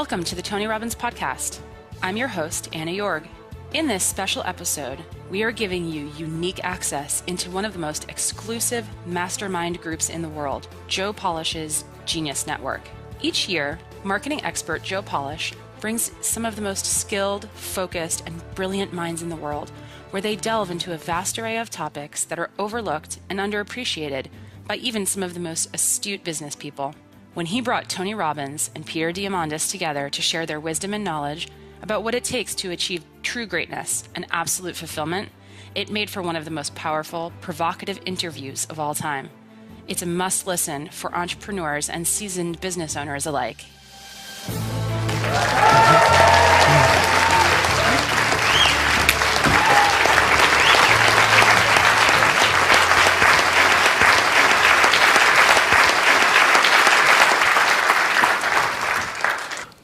Welcome to the Tony Robbins Podcast. I'm your host, Anna Jorg. In this special episode, we are giving you unique access into one of the most exclusive mastermind groups in the world, Joe Polish's Genius Network. Each year, marketing expert Joe Polish brings some of the most skilled, focused, and brilliant minds in the world, where they delve into a vast array of topics that are overlooked and underappreciated by even some of the most astute business people. When he brought Tony Robbins and Peter Diamandis together to share their wisdom and knowledge about what it takes to achieve true greatness and absolute fulfillment, it made for one of the most powerful, provocative interviews of all time. It's a must-listen for entrepreneurs and seasoned business owners alike.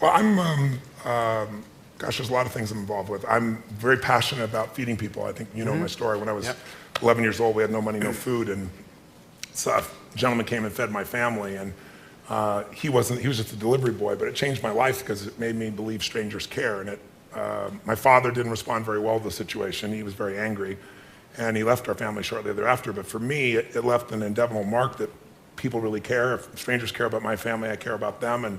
Well, there's a lot of things I'm involved with. I'm very passionate about feeding people. I think you know my story. When I was 11 years old, we had no money, no food, and so a gentleman came and fed my family, and he was just a delivery boy, but it changed my life because it made me believe strangers care. And my father didn't respond very well to the situation. He was very angry, and he left our family shortly thereafter. But for me, it left an indelible mark that people really care. If strangers care about my family, I care about them, and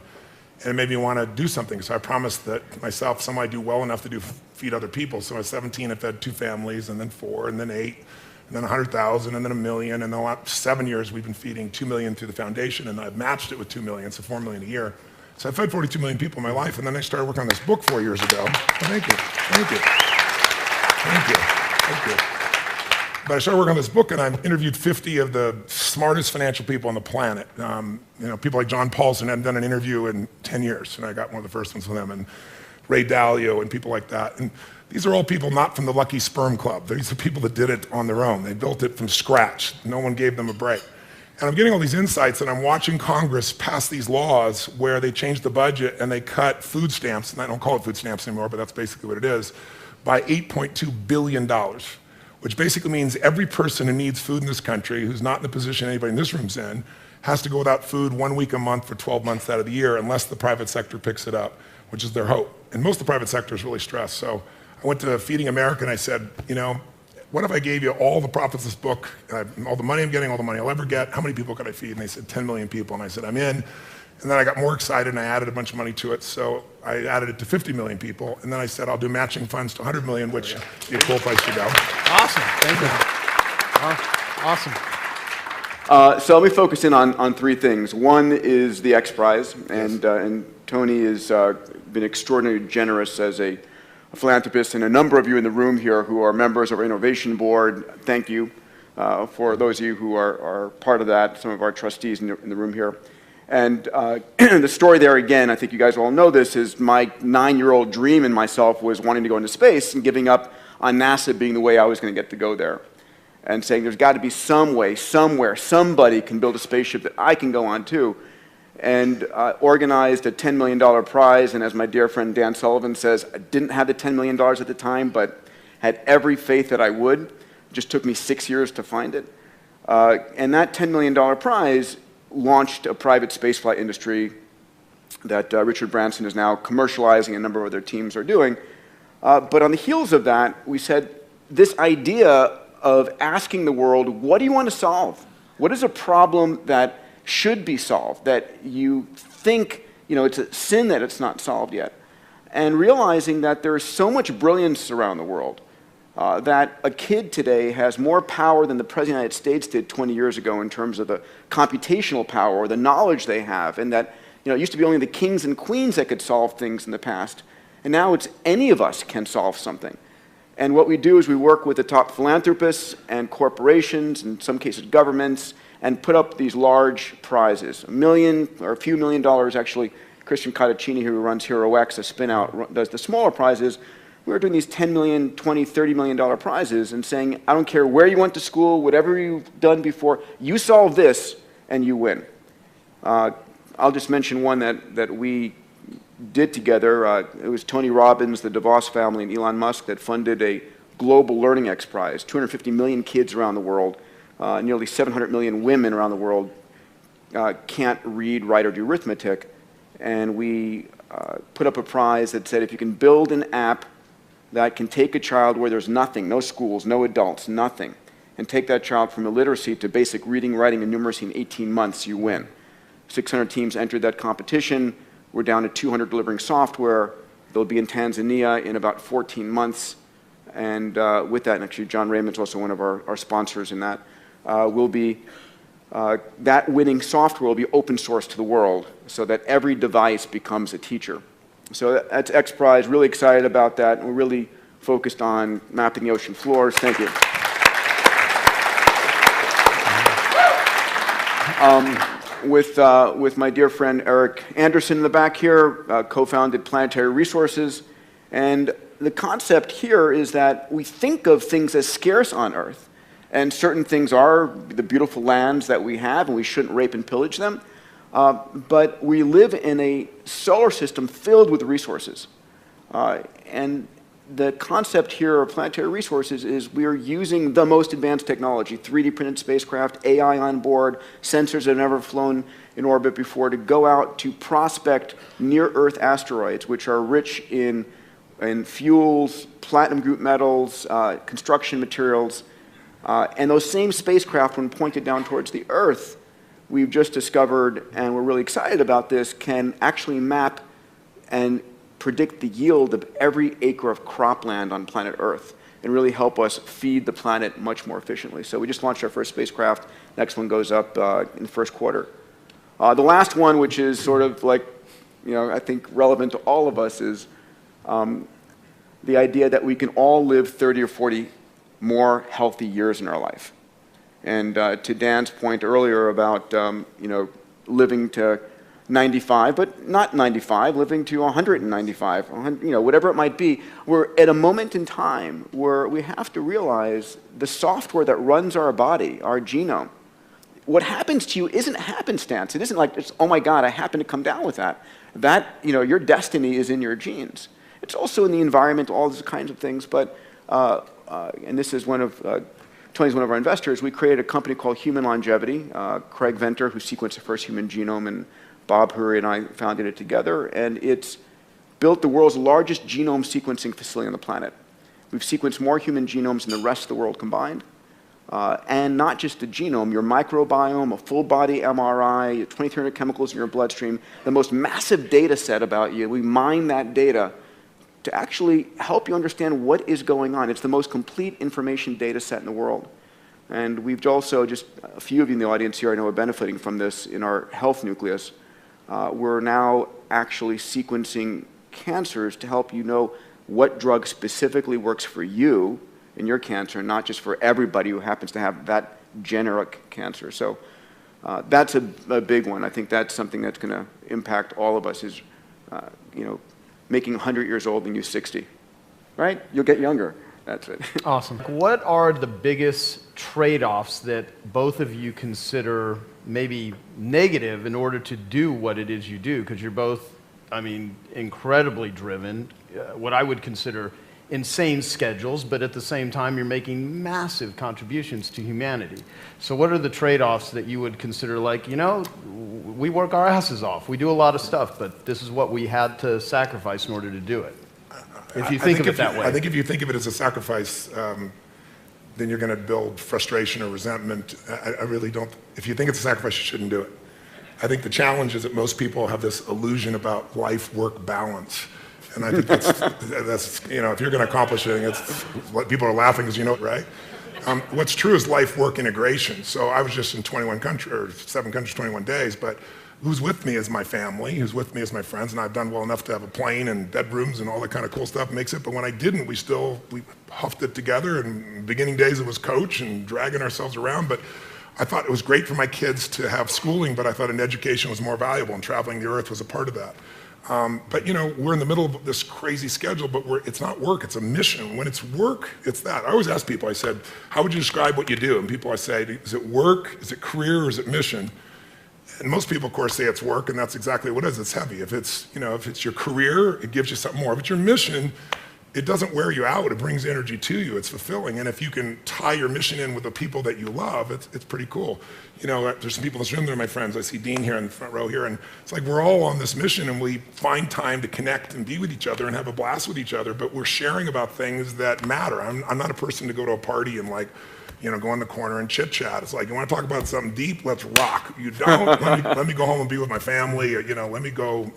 it made me want to do something. So I promised that myself, somehow I do well enough to feed other people. So I was 17, I fed 2 families, and then 4, and then 8, and then 100,000, and then 1 million. And the last 7 years, we've been feeding 2 million through the foundation, and I've matched it with 2 million, so 4 million a year. So I fed 42 million people in my life, and then I started working on this book 4 years ago. Thank you. But I started working on this book, and I've interviewed 50 of the smartest financial people on the planet. People like John Paulson hadn't done an interview in 10 years, and I got one of the first ones with him, and Ray Dalio and people like that. And these are all people not from the Lucky Sperm Club. These are people that did it on their own. They built it from scratch. No one gave them a break. And I'm getting all these insights, and I'm watching Congress pass these laws where they change the budget and they cut food stamps, and I don't call it food stamps anymore, but that's basically what it is, by $8.2 billion. Which basically means every person who needs food in this country, who's not in the position anybody in this room's in, has to go without food 1 week a month for 12 months out of the year unless the private sector picks it up, which is their hope. And most of the private sector is really stressed. So I went to Feeding America and I said, what if I gave you all the profits of this book, all the money I'm getting, all the money I'll ever get, how many people could I feed? And they said 10 million people. And I said, I'm in. And then I got more excited and I added a bunch of money to it. So I added it to 50 million people. And then I said, I'll do matching funds to 100 million, which would be a cool place to go. Awesome, thank you. Awesome. So let me focus in on 3 things. One is the X Prize, and Tony has been extraordinarily generous as a philanthropist, and a number of you in the room here who are members of our Innovation Board, thank you for those of you who are part of that, some of our trustees in the room here. And the story there, again, I think you guys all know this, is my 9-year-old dream in myself was wanting to go into space and giving up on NASA being the way I was going to get to go there. And saying there's got to be some way, somewhere, somebody can build a spaceship that I can go on too. And organized a $10 million prize, and as my dear friend Dan Sullivan says, I didn't have the $10 million at the time, but had every faith that I would. It just took me 6 years to find it. And that $10 million prize launched a private spaceflight industry that Richard Branson is now commercializing, a number of other teams are doing. But on the heels of that, we said this idea of asking the world, what do you want to solve? What is a problem that should be solved, that you think, it's a sin that it's not solved yet? And realizing that there is so much brilliance around the world, that a kid today has more power than the President of the United States did 20 years ago in terms of the computational power or the knowledge they have, and that it used to be only the kings and queens that could solve things in the past, and now it's any of us can solve something. And what we do is we work with the top philanthropists and corporations, in some cases governments, and put up these large prizes, $1 million or a few $1 million actually. Christian Cottacini, who runs HeroX, a spin-out, does the smaller prizes. We're doing these $10 million, $20, $30 million prizes and saying, I don't care where you went to school, whatever you've done before, you solve this and you win. I'll just mention one that we did together. It was Tony Robbins, the DeVos family, and Elon Musk that funded a global learning X Prize. 250 million kids around the world, nearly 700 million women around the world can't read, write, or do arithmetic. And we put up a prize that said if you can build an app that can take a child where there's nothing, no schools, no adults, nothing, and take that child from illiteracy to basic reading, writing, and numeracy in 18 months, you win. 600 teams entered that competition. We're down to 200 delivering software. They'll be in Tanzania in about 14 months. And with that, and actually John Raymond's also one of our sponsors in that, that winning software will be open source to the world so that every device becomes a teacher. So that's X Prize, really excited about that, and we're really focused on mapping the ocean floors. Thank you. With my dear friend Eric Anderson in the back here, co-founded Planetary Resources, and the concept here is that we think of things as scarce on Earth, and certain things are the beautiful lands that we have, and we shouldn't rape and pillage them. But we live in a solar system filled with resources. And the concept here of Planetary Resources is we are using the most advanced technology, 3D printed spacecraft, AI on board, sensors that have never flown in orbit before, to go out to prospect near-Earth asteroids, which are rich in fuels, platinum group metals, construction materials. And those same spacecraft, when pointed down towards the Earth, we've just discovered, and we're really excited about this, can actually map and predict the yield of every acre of cropland on planet Earth and really help us feed the planet much more efficiently. So we just launched our first spacecraft. Next one goes up in the first quarter. The last one, which is sort of like, I think relevant to all of us, is the idea that we can all live 30 or 40 more healthy years in our life. And to Dan's point earlier about living to 95, but not 95, living to 195, whatever it might be, we're at a moment in time where we have to realize the software that runs our body, our genome, what happens to you isn't happenstance. It isn't like, oh my God, I happen to come down with that. Your destiny is in your genes. It's also in the environment, all these kinds of things, but, and this is Tony's one of our investors. We created a company called Human Longevity. Craig Venter, who sequenced the first human genome, and Bob Hurry and I founded it together. And it's built the world's largest genome sequencing facility on the planet. We've sequenced more human genomes than the rest of the world combined. And not just the genome, your microbiome, a full body MRI, 2,300 chemicals in your bloodstream, the most massive data set about you. We mine that data to actually help you understand what is going on. It's the most complete information data set in the world. And we've also, just a few of you in the audience here I know are benefiting from this in our health nucleus. We're now actually sequencing cancers to help you know what drug specifically works for you in your cancer, not just for everybody who happens to have that generic cancer. So that's a big one. I think that's something that's going to impact all of us is, making 100 years old and you 60, right? You'll get younger. That's it. Awesome. What are the biggest trade-offs that both of you consider maybe negative in order to do what it is you do? Because you're both, incredibly driven, what I would consider insane schedules, but at the same time, you're making massive contributions to humanity. So what are the trade-offs that you would consider like, we work our asses off. We do a lot of stuff, but this is what we had to sacrifice in order to do it. If you think of it that way. I think if you think of it as a sacrifice, then you're going to build frustration or resentment. I really don't. If you think it's a sacrifice, you shouldn't do it. I think the challenge is that most people have this illusion about life-work balance. And I think that's if you're going to accomplish anything, it's what people are laughing because right? What's true is life-work integration. So I was just in 7 countries, 21 days, but who's with me is my family, who's with me is my friends, and I've done well enough to have a plane and bedrooms and all that kind of cool stuff makes it, but when I didn't, we huffed it together, and beginning days it was coach and dragging ourselves around, but I thought it was great for my kids to have schooling, but I thought an education was more valuable, and traveling the earth was a part of that. But we're in the middle of this crazy schedule, but it's not work, it's a mission. When it's work, it's that. I always ask people, I said, how would you describe what you do? And people, I say, is it work, is it career, or is it mission? And most people, of course, say it's work, and that's exactly what it is. It's heavy. If it's your career, it gives you something more. If it's your mission, it doesn't wear you out. It brings energy to you. It's fulfilling. And if you can tie your mission in with the people that you love, it's pretty cool. You know, there's some people in this room that are my friends. I see Dean here in the front row here, and it's like we're all on this mission, and we find time to connect and be with each other and have a blast with each other, but we're sharing about things that matter. I'm not a person to go to a party and like, you know, go in the corner and chit chat. It's like, you want to talk about something deep? Let's rock. You don't? let me go home and be with my family. Or, you know, let me go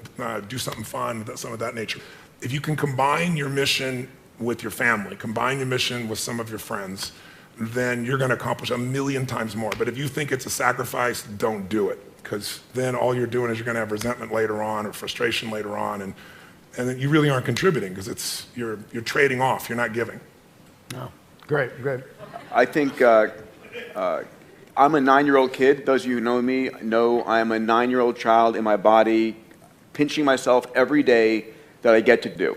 do something fun, some of that nature. If you can combine your mission with your family, combine your mission with some of your friends, then you're going to accomplish 1,000,000 times more. But if you think it's a sacrifice, don't do it, because then all you're doing is you're going to have resentment later on or frustration later on, and then you really aren't contributing because you're trading off. You're not giving. No. Great. I think I'm a 9-year-old kid. Those of you who know me know I'm a 9-year-old child in my body, pinching myself every day that I get to do.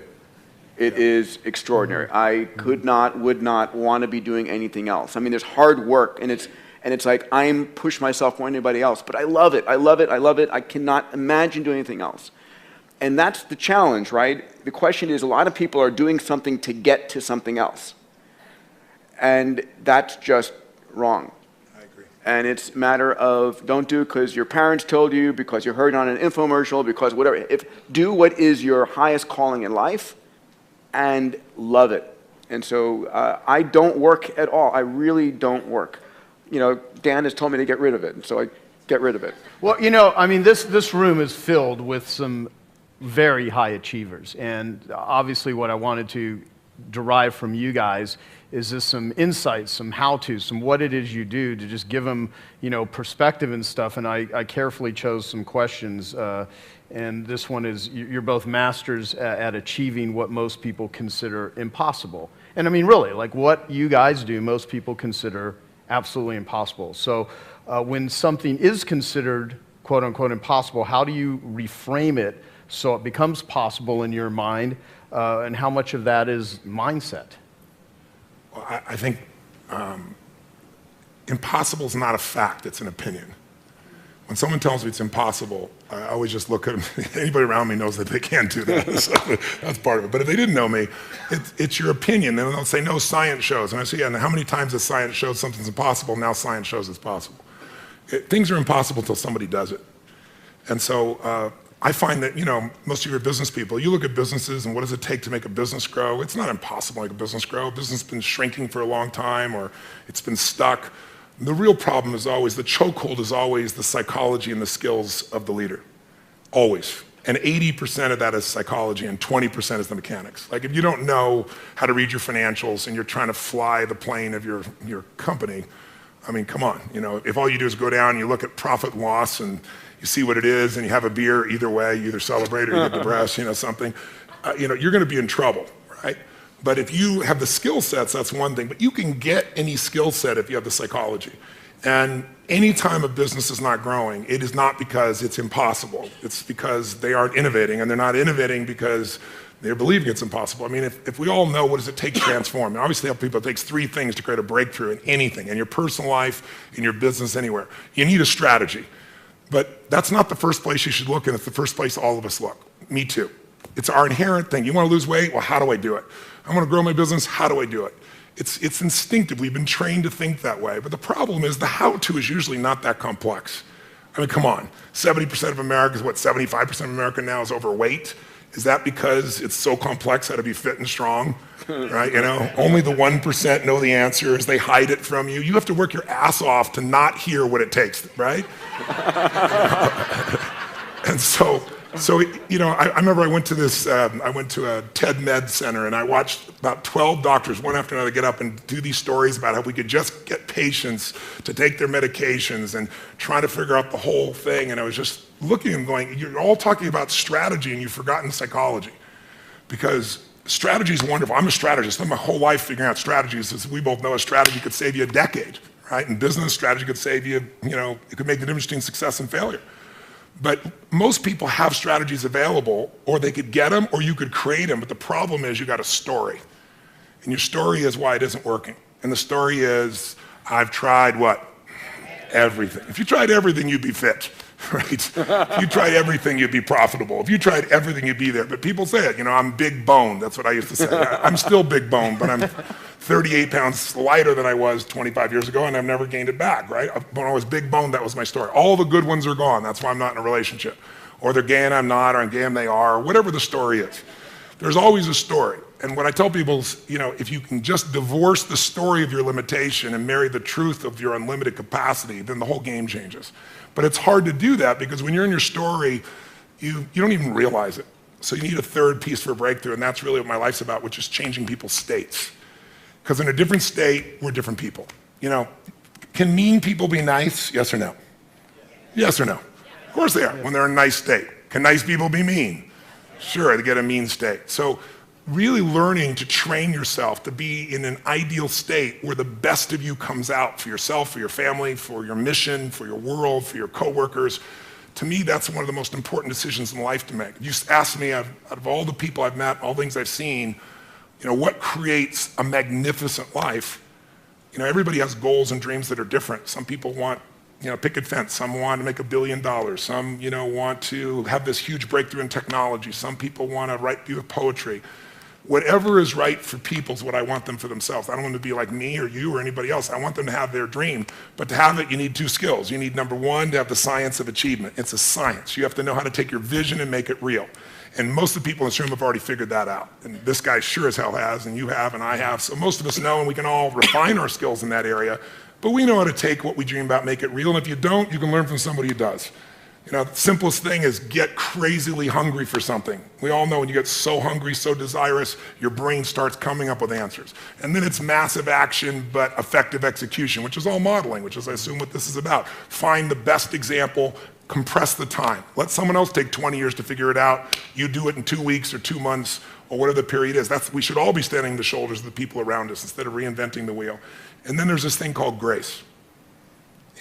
It is extraordinary. I would not want to be doing anything else. I mean, there's hard work, and it's like I'm pushing myself more than anybody else, but I love it. I cannot imagine doing anything else. And that's the challenge, right? The question is, a lot of people are doing something to get to something else. And that's just wrong. I agree. And it's a matter of don't do it because your parents told you, because you heard it on an infomercial, because whatever. Do what is your highest calling in life and love it. And so I don't work at all. I really don't work. You know, Dan has told me to get rid of it, and so I get rid of it. Well, you know, I mean, this room is filled with some very high achievers. And obviously what I wanted to derive from you guys is just some insights, some how-tos, some what it is you do to just give them, you know, perspective and stuff. And I carefully chose some questions. And this one is, you're both masters at achieving what most people consider impossible. And I mean, really, like what you guys do, most people consider absolutely impossible. So when something is considered quote-unquote impossible, how do you reframe it so it becomes possible in your mind? And how much of that is mindset? Well, I think impossible is not a fact, it's an opinion. When someone tells me it's impossible, I always just look at them. Anybody around me knows that they can't do that. So that's part of it. But if they didn't know me, it's your opinion. And they'll say, no, science shows. And I say, yeah, and how many times has science showed something's impossible? Now science shows it's possible. Things are impossible until somebody does it. And so I find that, you know, most of your business people, you look at businesses and what does it take to make a business grow? It's not impossible to make a business grow. A business has been shrinking for a long time, or it's been stuck. The real problem is always, the chokehold is always the psychology and the skills of the leader. Always. And 80% of that is psychology and 20% is the mechanics. Like if you don't know how to read your financials and you're trying to fly the plane of your company, I mean, come on. You know, if all you do is go down and you look at profit and loss and you see what it is and you have a beer, either way, you either celebrate or you get depressed, you know, something, you know, you're going to be in trouble, right? But if you have the skill sets, that's one thing. But you can get any skill set if you have the psychology. And anytime a business is not growing, it is not because it's impossible. It's because they aren't innovating, and they're not innovating because they're believing it's impossible. I mean, if we all know what does it take to transform, and obviously help people, it takes 3 things to create a breakthrough in anything, in your personal life, in your business, anywhere. You need a strategy. But that's not the first place you should look, and it's the first place all of us look. Me too. It's our inherent thing. You want to lose weight? Well, how do I do it? I want to grow my business? How do I do it? It's instinctive. We've been trained to think that way. But the problem is the how-to is usually not that complex. I mean, come on. 70% of America is what, 75% of America now is overweight? Is that because it's so complex how to be fit and strong? Right? You know, only the 1% know the answers. They hide it from you. You have to work your ass off to not hear what it takes, right? And so, you know, I remember I went to a TED Med Center, and I watched about 12 doctors, one after another, get up and do these stories about how we could just get patients to take their medications and try to figure out the whole thing. And I was just looking and going, you're all talking about strategy and you've forgotten psychology. Because strategy is wonderful. I'm a strategist. I spent my whole life figuring out strategies. As we both know, a strategy could save you a decade, right? In business, strategy could save you, you know, it could make the difference between success and failure. But most people have strategies available, or they could get them, or you could create them. But the problem is you got a story. And your story is why it isn't working. And the story is, I've tried what? Everything. If you tried everything, you'd be fit, right? If you tried everything, you'd be profitable. If you tried everything, you'd be there. But people say it, I'm big boned. That's what I used to say. I'm still big boned, but I'm 38 pounds lighter than I was 25 years ago, and I've never gained it back, right? When I was big boned, that was my story. All the good ones are gone. That's why I'm not in a relationship. Or they're gay and I'm not, or I'm gay and they are, or whatever the story is. There's always a story. And what I tell people is, if you can just divorce the story of your limitation and marry the truth of your unlimited capacity, then the whole game changes. But it's hard to do that because when you're in your story, you don't even realize it. So you need a third piece for a breakthrough, and that's really what my life's about, which is changing people's states. Because in a different state, we're different people. Can mean people be nice? Yes or no? Yes or no? Of course they are, when they're in a nice state. Can nice people be mean? Sure, they get a mean state. So really learning to train yourself to be in an ideal state where the best of you comes out for yourself, for your family, for your mission, for your world, for your coworkers. To me, that's one of the most important decisions in life to make. If you ask me, out of all the people I've met, all the things I've seen, what creates a magnificent life? Everybody has goals and dreams that are different. Some people want picket fence. Some want to make $1 billion. Some, want to have this huge breakthrough in technology. Some people want to write beautiful poetry. Whatever is right for people is what I want them for themselves. I don't want them to be like me or you or anybody else. I want them to have their dream. But to have it, you need two skills. You need, number one, to have the science of achievement. It's a science. You have to know how to take your vision and make it real. And most of the people in this room have already figured that out. And this guy sure as hell has, and you have, and I have. So most of us know, and we can all refine our skills in that area. But we know how to take what we dream about, make it real. And if you don't, you can learn from somebody who does. The simplest thing is get crazily hungry for something. We all know when you get so hungry, so desirous, your brain starts coming up with answers. And then it's massive action, but effective execution, which is all modeling, which is, I assume, what this is about. Find the best example, compress the time. Let someone else take 20 years to figure it out. You do it in 2 weeks or 2 months or whatever the period is. We should all be standing on the shoulders of the people around us instead of reinventing the wheel. And then there's this thing called grace.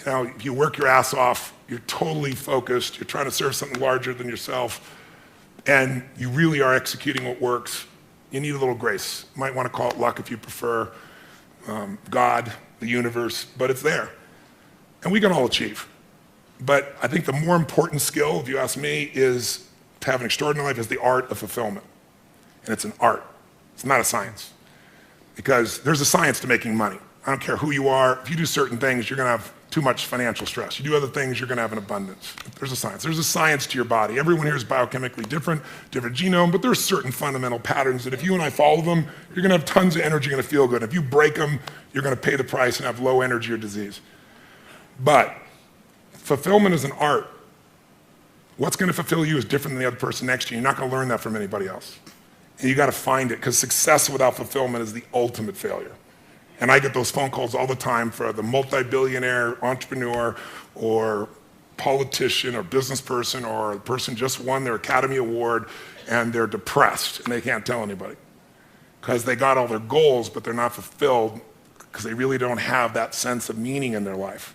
If you work your ass off, you're totally focused, you're trying to serve something larger than yourself, and you really are executing what works, you need a little grace. You might want to call it luck if you prefer, God, the universe, but it's there. And we can all achieve. But I think the more important skill, if you ask me, is to have an extraordinary life is the art of fulfillment. And it's an art. It's not a science. Because there's a science to making money. I don't care who you are. If you do certain things, you're going to have too much financial stress. You do other things, you're going to have an abundance. There's a science. There's a science to your body. Everyone here is biochemically different genome, but there's certain fundamental patterns that if you and I follow them, you're going to have tons of energy, you're going to feel good. If you break them, you're going to pay the price and have low energy or disease. But fulfillment is an art. What's going to fulfill you is different than the other person next to you. You're not going to learn that from anybody else. And you got to find it, because success without fulfillment is the ultimate failure. And I get those phone calls all the time for the multi-billionaire entrepreneur or politician or business person or a person just won their Academy Award and they're depressed and they can't tell anybody because they got all their goals, but they're not fulfilled because they really don't have that sense of meaning in their life.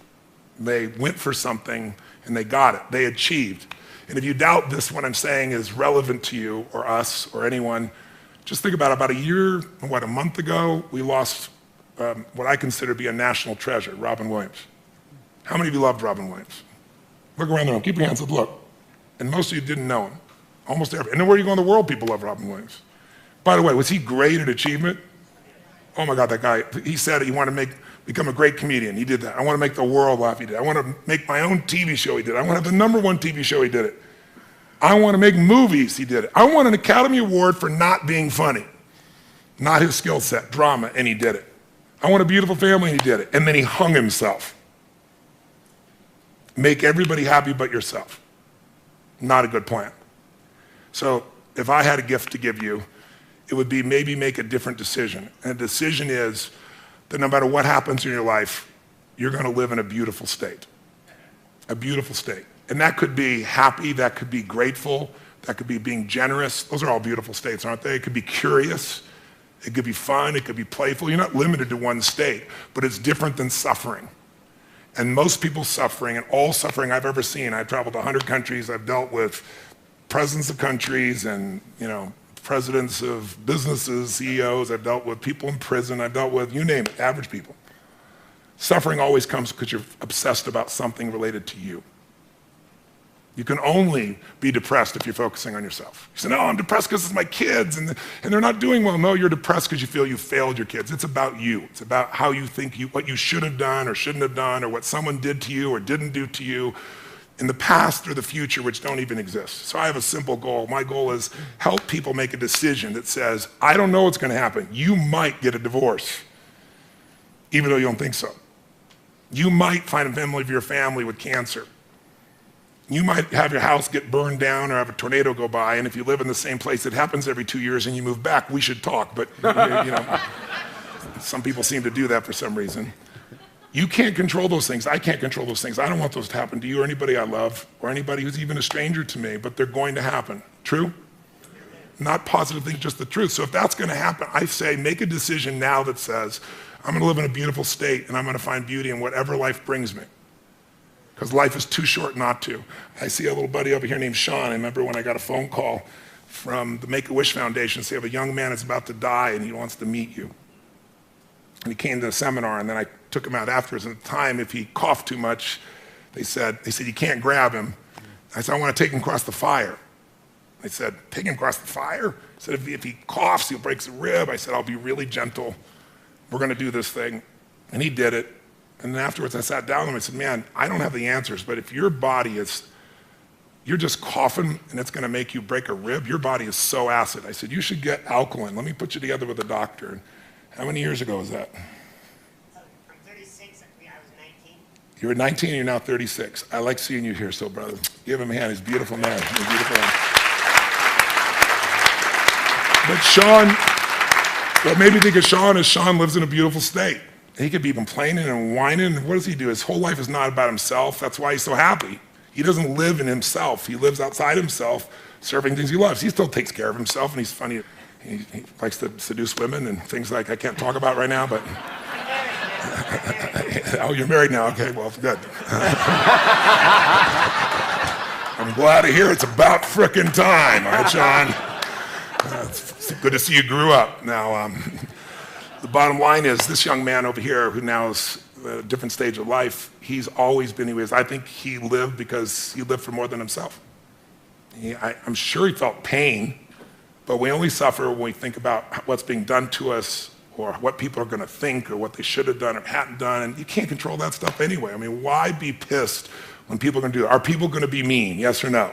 They went for something and they got it. They achieved. And if you doubt this, what I'm saying is relevant to you or us or anyone, just think about a month ago, we lost what I consider to be a national treasure, Robin Williams. How many of you loved Robin Williams? Look around the room, keep your hands up, look. And most of you didn't know him, almost every. And then where you go in the world, people love Robin Williams. By the way, was he great at achievement? Oh my God, that guy, he said he wanted to become a great comedian, he did that. I want to make the world laugh, he did. I want to make my own TV show, he did. I want to have the #1 TV show, he did it. I want to make movies, he did it. I want an Academy Award for not being funny. Not his skill set, drama, and he did it. I want a beautiful family, and he did it. And then he hung himself. Make everybody happy but yourself. Not a good plan. So if I had a gift to give you, it would be maybe make a different decision. And the decision is that no matter what happens in your life, you're going to live in a beautiful state. A beautiful state. And that could be happy, that could be grateful, that could be being generous. Those are all beautiful states, aren't they? It could be curious. It could be fun, it could be playful. You're not limited to one state, but it's different than suffering. And most people's suffering, and all suffering I've ever seen, I've traveled to 100 countries, I've dealt with presidents of countries and presidents of businesses, CEOs, I've dealt with people in prison, I've dealt with, you name it, average people. Suffering always comes because you're obsessed about something related to you. You can only be depressed if you're focusing on yourself. You say, no, I'm depressed because it's my kids and they're not doing well. No, you're depressed because you feel you failed your kids. It's about you. It's about how you think what you should have done or shouldn't have done, or what someone did to you or didn't do to you in the past or the future, which don't even exist. So I have a simple goal. My goal is help people make a decision that says, I don't know what's going to happen. You might get a divorce, even though you don't think so. You might find a member of your family with cancer. You might have your house get burned down or have a tornado go by, and if you live in the same place, it happens every 2 years and you move back, we should talk. But you know, some people seem to do that for some reason. You can't control those things. I can't control those things. I don't want those to happen to you or anybody I love or anybody who's even a stranger to me, but they're going to happen. True? Not positive things, just the truth. So if that's going to happen, I say make a decision now that says, I'm going to live in a beautiful state and I'm going to find beauty in whatever life brings me. Because life is too short not to. I see a little buddy over here named Sean. I remember when I got a phone call from the Make-A-Wish Foundation saying, a young man is about to die and he wants to meet you. And he came to the seminar, and then I took him out afterwards. And at the time, if he coughed too much, they said, you can't grab him. I said, I want to take him across the fire. They said, take him across the fire? I said, if he coughs, he'll break a rib. I said, I'll be really gentle. We're going to do this thing. And he did it. And then afterwards, I sat down with him and I said, man, I don't have the answers, but if your body is, you're just coughing and it's going to make you break a rib, your body is so acid. I said, you should get alkaline. Let me put you together with a doctor. And how many years ago was that? I'm 36. I was 19. You were 19 and you're now 36. I like seeing you here still, brother. Give him a hand. He's a beautiful man. He's a beautiful man. But Sean, what made me think of Sean is Sean lives in a beautiful state. He could be complaining and whining. And what does he do? His whole life is not about himself. That's why he's so happy. He doesn't live in himself. He lives outside himself, serving things he loves. He still takes care of himself, and he's funny. He likes to seduce women and things like I can't talk about right now, but... Oh, you're married now? Okay, well, good. I'm glad to hear it's about frickin' time, all right, Sean? It's good to see you grew up. Now, the bottom line is this young man over here who now is at a different stage of life, he's always been who he is. I think he lived because he lived for more than himself. I'm sure he felt pain, but we only suffer when we think about what's being done to us or what people are going to think or what they should have done or hadn't done, and you can't control that stuff anyway. I mean, why be pissed when people are going to do it? Are people going to be mean? Yes or no?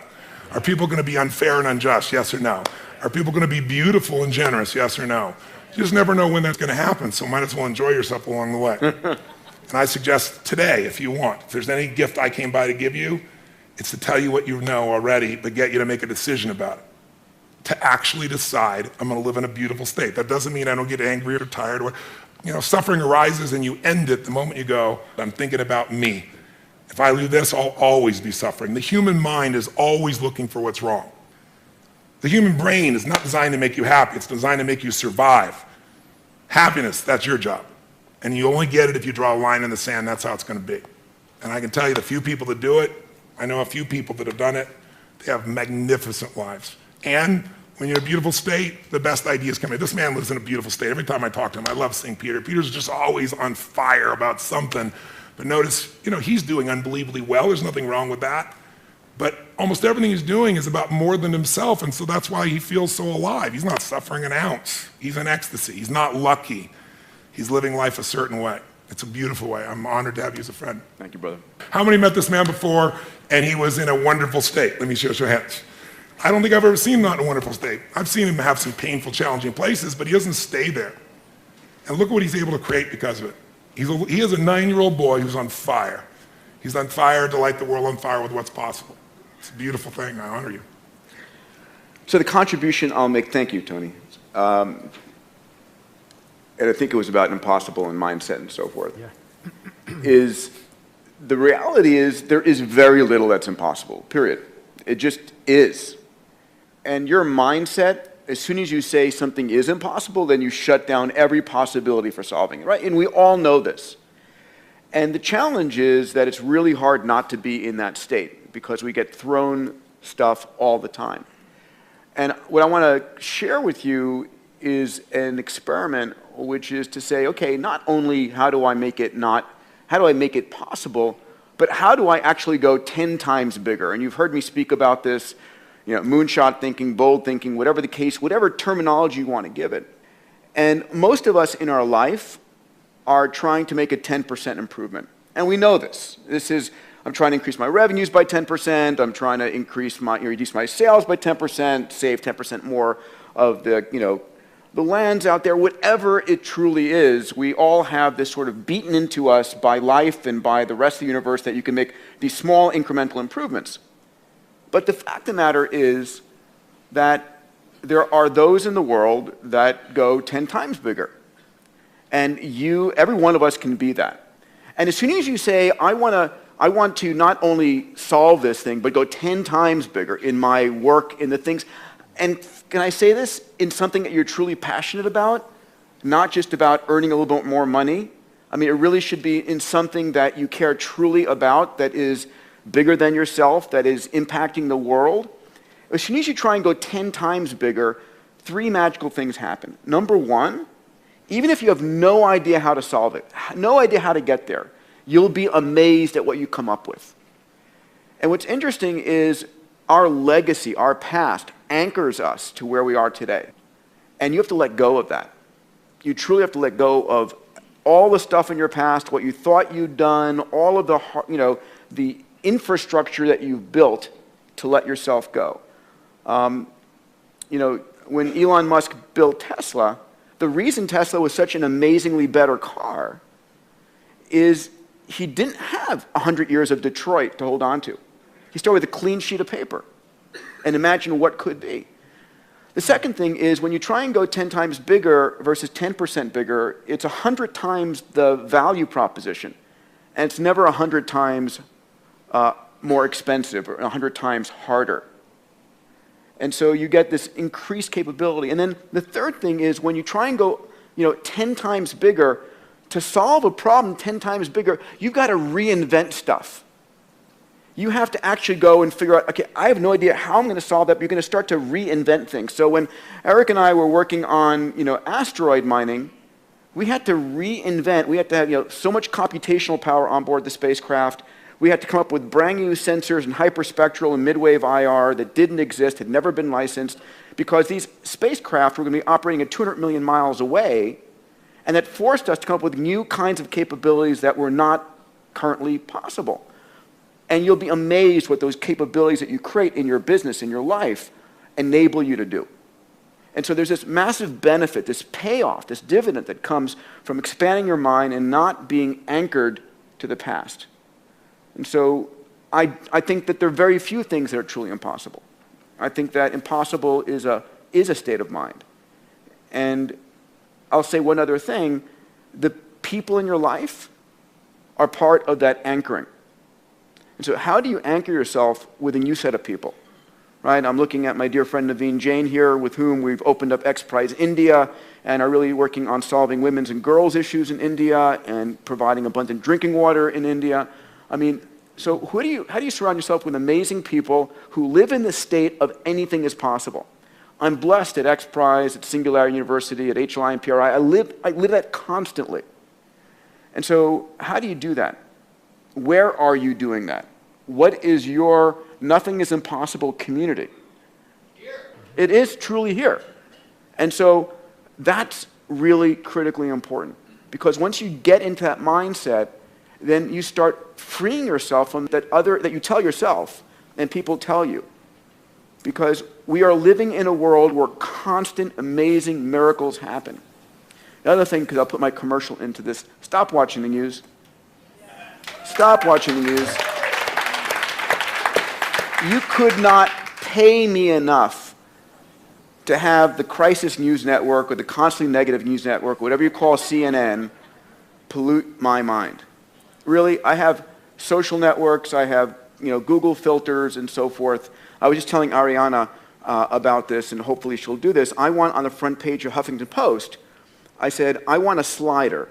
Are people going to be unfair and unjust? Yes or no? Are people going to be beautiful and generous? Yes or no? You just never know when that's going to happen, so might as well enjoy yourself along the way. And I suggest today, if you want, if there's any gift I came by to give you, it's to tell you what you know already, but get you to make a decision about it. To actually decide, I'm going to live in a beautiful state. That doesn't mean I don't get angry or tired. Or, suffering arises and you end it the moment you go, I'm thinking about me. If I do this, I'll always be suffering. The human mind is always looking for what's wrong. The human brain is not designed to make you happy. It's designed to make you survive. Happiness, that's your job. And you only get it if you draw a line in the sand. That's how it's going to be. And I can tell you the few people that do it, I know a few people that have done it, they have magnificent lives. And when you're in a beautiful state, the best ideas come in. This man lives in a beautiful state. Every time I talk to him, I love seeing Peter. Peter's just always on fire about something. But notice, he's doing unbelievably well. There's nothing wrong with that. But almost everything he's doing is about more than himself, and so that's why he feels so alive. He's not suffering an ounce. He's in ecstasy. He's not lucky. He's living life a certain way. It's a beautiful way. I'm honored to have you as a friend. Thank you, brother. How many met this man before and he was in a wonderful state? Let me show your hands. I don't think I've ever seen him not in a wonderful state. I've seen him have some painful, challenging places, but he doesn't stay there. And look what he's able to create because of it. He is a 9-year-old boy who's on fire. He's on fire to light the world on fire with what's possible. It's a beautiful thing. I honor you. So the contribution I'll make, thank you, Tony. And I think it was about impossible and mindset and so forth, is the reality is there is very little that's impossible, period. It just is. And your mindset, as soon as you say something is impossible, then you shut down every possibility for solving it, right? And we all know this. And the challenge is that it's really hard not to be in that state because we get thrown stuff all the time. And what I want to share with you is an experiment, which is to say, okay, not only how do I make it possible, but how do I actually go 10 times bigger? And you've heard me speak about this, moonshot thinking, bold thinking, whatever the case, whatever terminology you want to give it. And most of us in our life are trying to make a 10% improvement. And we know this. I'm trying to increase my revenues by 10%. I'm trying to reduce my sales by 10%, save 10% more of the lands out there. Whatever it truly is, we all have this sort of beaten into us by life and by the rest of the universe that you can make these small incremental improvements. But the fact of the matter is that there are those in the world that go 10 times bigger. And every one of us can be that. And as soon as you say, I want to not only solve this thing, but go 10 times bigger in my work, in the things, and can I say this, in something that you're truly passionate about, not just about earning a little bit more money. I mean, it really should be in something that you care truly about, that is bigger than yourself, that is impacting the world. As soon as you try and go 10 times bigger, 3 magical things happen. Number one, even if you have no idea how to solve it, no idea how to get there, you'll be amazed at what you come up with. And what's interesting is our legacy, our past, anchors us to where we are today. And you have to let go of that. You truly have to let go of all the stuff in your past, what you thought you'd done, all of the infrastructure that you've built to let yourself go. When Elon Musk built Tesla, the reason Tesla was such an amazingly better car is he didn't have 100 years of Detroit to hold on to. He started with a clean sheet of paper. And imagine what could be. The second thing is when you try and go 10 times bigger versus 10% bigger, it's 100 times the value proposition. And it's never 100 times more expensive or 100 times harder. And so you get this increased capability. And then the third thing is when you try and go 10 times bigger, to solve a problem 10 times bigger, you've got to reinvent stuff. You have to actually go and figure out, okay, I have no idea how I'm going to solve that, but you're going to start to reinvent things. So when Eric and I were working on, asteroid mining, we had to reinvent. We had to have, so much computational power on board the spacecraft. We had to come up with brand new sensors and hyperspectral and midwave IR that didn't exist, had never been licensed, because these spacecraft were going to be operating at 200 million miles away, and that forced us to come up with new kinds of capabilities that were not currently possible. And you'll be amazed what those capabilities that you create in your business, in your life, enable you to do. And so there's this massive benefit, this payoff, this dividend that comes from expanding your mind and not being anchored to the past. And so I think that there are very few things that are truly impossible. I think that impossible is a state of mind. And I'll say one other thing. The people in your life are part of that anchoring. And so how do you anchor yourself with a new set of people? Right? I'm looking at my dear friend Naveen Jain here, with whom we've opened up XPRIZE India and are really working on solving women's and girls' issues in India and providing abundant drinking water in India. I mean, so how do you surround yourself with amazing people who live in the state of anything is possible? I'm blessed at XPRIZE, at Singularity University, at HLI and PRI. I live that constantly. And so how do you do that? Where are you doing that? What is your nothing is impossible community? Here. It is truly here. And so that's really critically important, because once you get into that mindset, then you start freeing yourself from that you tell yourself and people tell you. Because we are living in a world where constant, amazing miracles happen. The other thing, because I'll put my commercial into this, stop watching the news. Stop watching the news. You could not pay me enough to have the Crisis News Network or the Constantly Negative News Network, whatever you call CNN, pollute my mind. Really, I have social networks, I have Google filters and so forth. I was just telling Ariana about this, and hopefully she'll do this. I want on the front page of Huffington Post, I said, I want a slider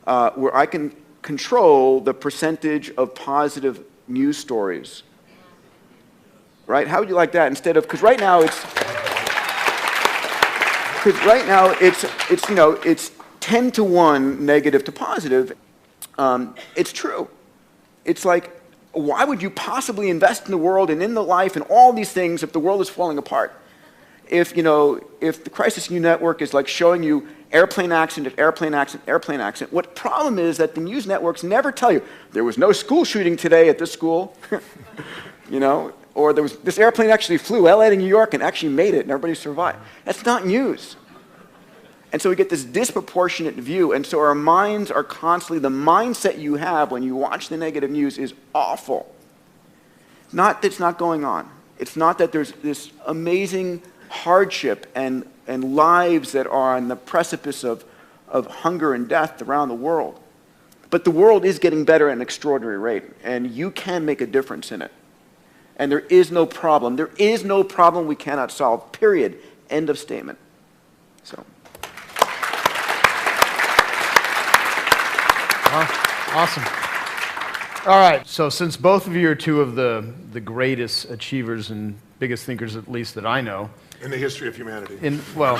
where I can control the percentage of positive news stories. Right? How would you like that instead of, because right now it's 10 to 1 negative to positive. It's true. it's like, why would you possibly invest in the world and in the life and all these things if the world is falling apart? If, if the Crisis News Network is like showing you airplane accident, airplane accident, airplane accident, what problem is that the news networks never tell you, there was no school shooting today at this school, or this airplane actually flew LA to New York and actually made it and everybody survived. That's not news. And so we get this disproportionate view, and so our minds are constantly, the mindset you have when you watch the negative news is awful. Not that it's not going on. It's not that there's this amazing hardship and lives that are on the precipice of hunger and death around the world. But the world is getting better at an extraordinary rate, and you can make a difference in it. And there is no problem. There is no problem we cannot solve, period. End of statement. So. Awesome. All right, so since both of you are two of the greatest achievers and biggest thinkers, at least that I know. In the history of humanity. Well,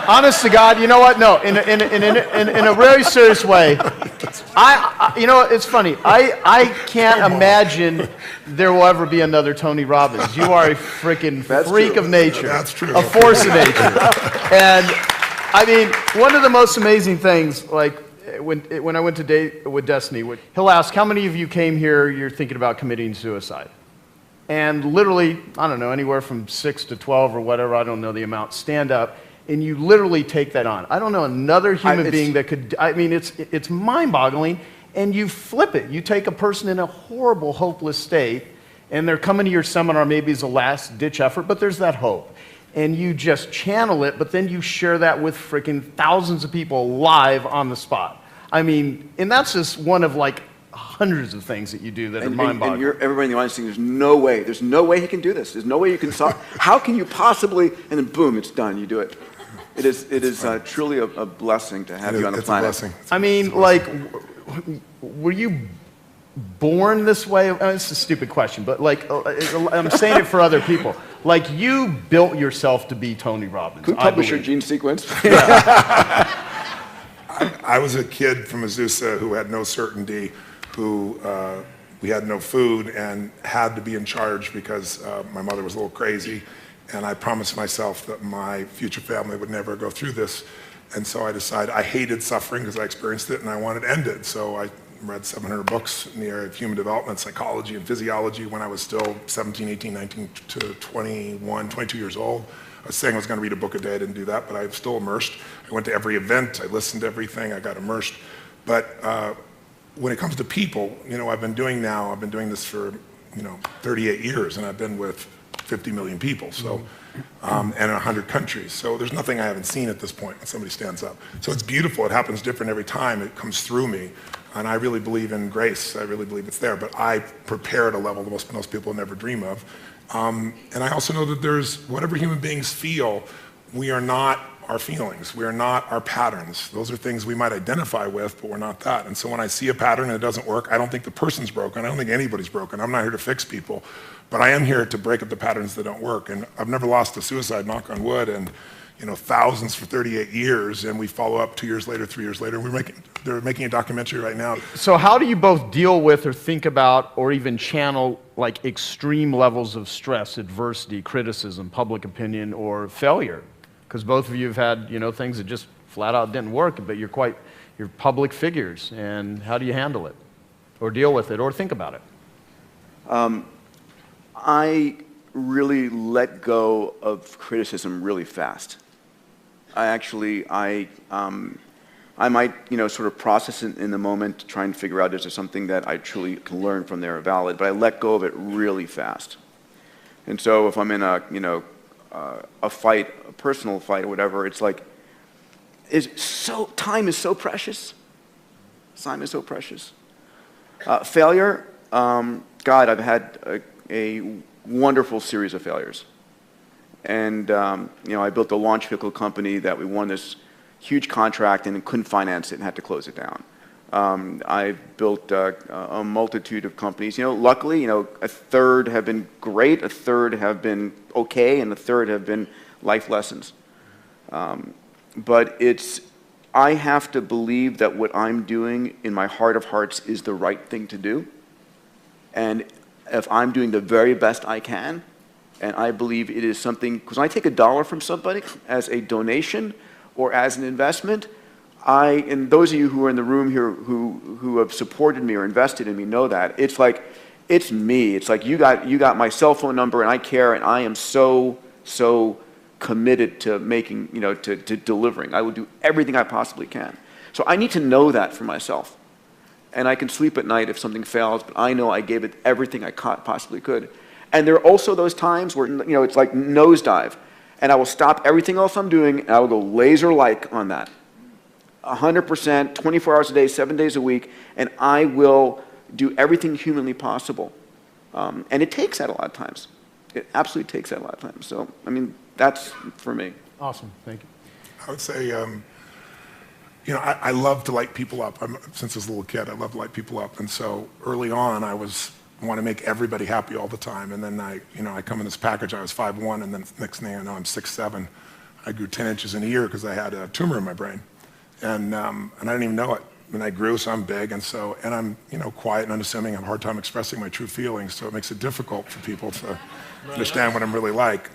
honest to God, you know what? No, in a very serious way. It's funny. I can't imagine there will ever be another Tony Robbins. You are a freaking freak of nature. That's true. A force of nature. And I mean, one of the most amazing things, like when I went to date with Destiny, he'll ask, how many of you came here, you're thinking about committing suicide? And literally, I don't know, anywhere from 6 to 12 or whatever, I don't know the amount, stand up, and you literally take that on. I don't know another human being that could, I mean, it's mind-boggling, and you flip it. You take a person in a horrible, hopeless state, and they're coming to your seminar maybe as a last-ditch effort, but there's that hope. And you just channel it, but then you share that with freaking thousands of people live on the spot. I mean, and that's just one of like hundreds of things that you do that are mind-boggling. And everybody in the audience thinking, there's no way he can do this. There's no way you can solve. How can you possibly? And then boom, it's done. You do it. It is truly a blessing to have you on the planet. It's a blessing. I mean, like, were you born this way? It's a stupid question, but like, I'm saying it for other people. Like, you built yourself to be Tony Robbins. Could we publish your gene sequence? I was a kid from Azusa who had no certainty, who we had no food and had to be in charge because my mother was a little crazy, and I promised myself that my future family would never go through this. And so I decided I hated suffering because I experienced it and I wanted to end it. So I read 700 books in the area of human development, psychology, and physiology when I was still 17, 18, 19 to 21, 22 years old. I was saying I was going to read a book a day. I didn't do that, but I was still immersed. I went to every event. I listened to everything. I got immersed. But when it comes to people, I've been doing this for, 38 years, and I've been with 50 million people, so, and 100 countries. So there's nothing I haven't seen at this point when somebody stands up. So it's beautiful. It happens different every time. It comes through me. And I really believe in grace. I really believe it's there. But I prepare at a level that most people never dream of. And I also know that there's, whatever human beings feel, we are not our feelings. We are not our patterns. Those are things we might identify with, but we're not that. And so when I see a pattern and it doesn't work, I don't think the person's broken. I don't think anybody's broken. I'm not here to fix people. But I am here to break up the patterns that don't work. And I've never lost a suicide, knock on wood, and thousands for 38 years, and we follow up 2 years later, 3 years later. They're making a documentary right now. So how do you both deal with or think about or even channel like extreme levels of stress, adversity, criticism, public opinion, or failure? Because both of you have had things that just flat out didn't work, but you're public figures. And how do you handle it, or deal with it, or think about it? I really let go of criticism really fast. I might, sort of process it in the moment, try and figure out is there something that I truly can learn from there valid, but I let go of it really fast. And so if I'm in a fight, a personal fight or whatever, it's like, time is so precious. Time is so precious. Failure, God, I've had a wonderful series of failures. And, I built a launch vehicle company that we won this huge contract and couldn't finance it and had to close it down. I've built a multitude of companies. Luckily, a third have been great, a third have been okay, and a third have been life lessons. But I have to believe that what I'm doing in my heart of hearts is the right thing to do. And if I'm doing the very best I can, and I believe it is something, because when I take $1 from somebody as a donation or as an investment, and those of you who are in the room here who have supported me or invested in me know that, it's like, it's me. It's like you got my cell phone number and I care, and I am so committed to making, to delivering. I will do everything I possibly can. So I need to know that for myself. And I can sleep at night if something fails, but I know I gave it everything I possibly could. And there are also those times where, it's like nosedive. And I will stop everything else I'm doing, and I will go laser-like on that. 100%, 24 hours a day, 7 days a week, and I will do everything humanly possible. And it takes that a lot of times. It absolutely takes that a lot of times. So, that's for me. Awesome, thank you. I would say, I love to light people up. Since I was a little kid, I love to light people up. And so early on, I want to make everybody happy all the time. And then I come in this package, I was 5'1", and then next thing I know, I'm 6'7". I grew 10 inches in a year because I had a tumor in my brain. And I didn't even know it. And I grew, so I'm big, and I'm quiet and unassuming. I have a hard time expressing my true feelings, so it makes it difficult for people to understand what I'm really like.